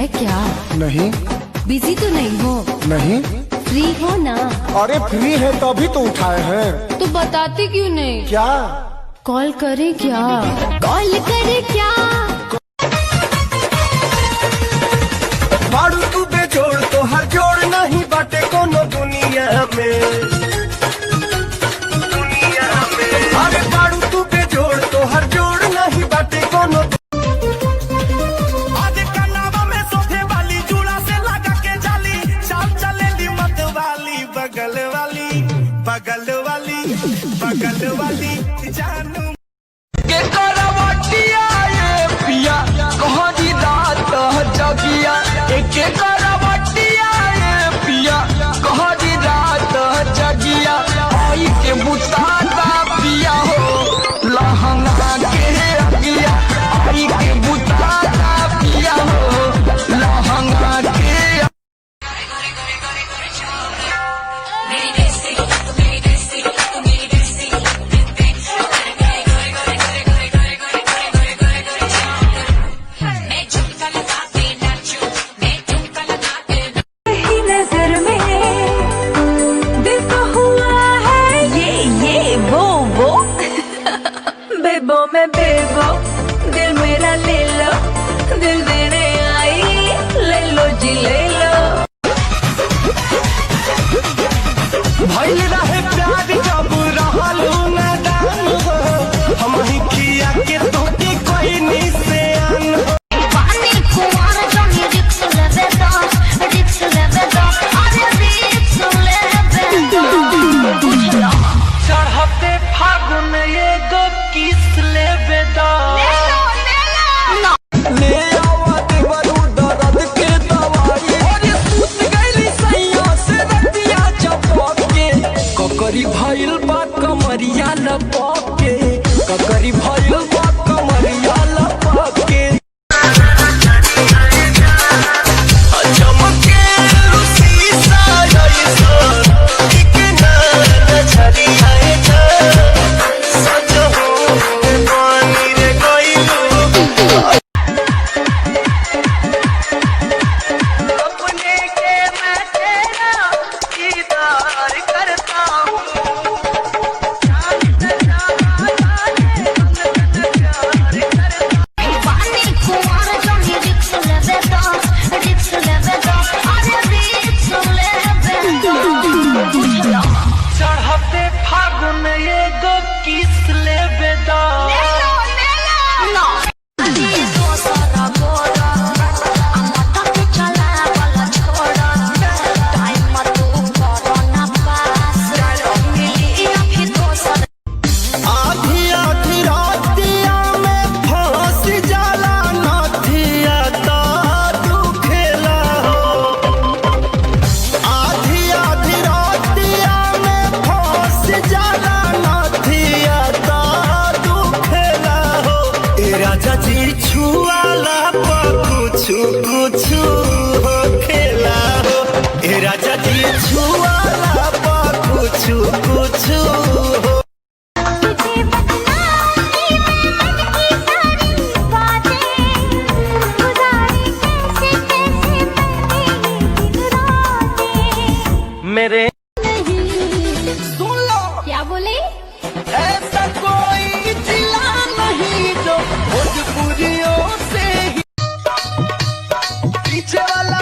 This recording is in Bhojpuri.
है क्या? नहीं। बिजी तो नहीं हो? नहीं। फ्री हो ना? अरे फ्री है तभी तो उठाए हैं। तो बताती क्यों नहीं? क्या? कॉल करे क्या? कॉल करे क्या? बाड़ू तू बेजोड़ तो हर जोड़ नहीं बाटे कोनो दुनिया में। अरे बाड़ू तू बेजोड़ तो हर जोड़ नहीं बाटे कोनो। आज कनावा में सोफे वाली जूड़ा से लगा के जाली चाल चलेली मत वाली बगल वाली बगल वाली बगल वाली जानू के करवटिया ये पिया कहनी रात जगिया एक करवटिया ये पिया कहनी रात जगिया आई के बुताता पिया हो लहंगा के अगिया आई के बुताता पिया हो लहंगा के। बेबो में बेबो दिल मेरा ले लो, दिल देने आई ले लो जी ले लो। भइल रहे प्यार जब रहलू नादान हो हम ही खिया के तोके कोई निशान हो। पानी कुआर जमी रिक्स लेवे दा अरे रिक्स लेवे दा बुझला। चढ़ते फागुन ये दो किस लेवे दा ले आवा देवरू दर्द के दवाई और ये सूत गईली सैया से रतिया चपक के ककरी भइल बा कमरिया लपक के ककरी भइल बा कमरिया लपक के। चमके शीशा जैसा एक ना छड़ी आए जा सजो पानी रे गइलू अपने के मैं तेरा दीदार करता हूँ। पानी कुआर जमी रिक्स लेवे दा अरे रिक्स लेवे दा बुझला। चढ़ते फागुन ये दो किस लेवे दा आधी आधी रातिया में फांस जाला नथिया तारू खेला हो। आधी आधी रातिया में फांस जाला नथिया तारू खेला हो। ए राजा जी छुआला पर कुछु कुछु हो खेला हो। ए राजा जी छुआला पर कुछु कुछु हो। मेरे सुन लो क्या बोले? ऐसा कोई जिला नहीं जो भोजपुरियों से ही पीछे वाला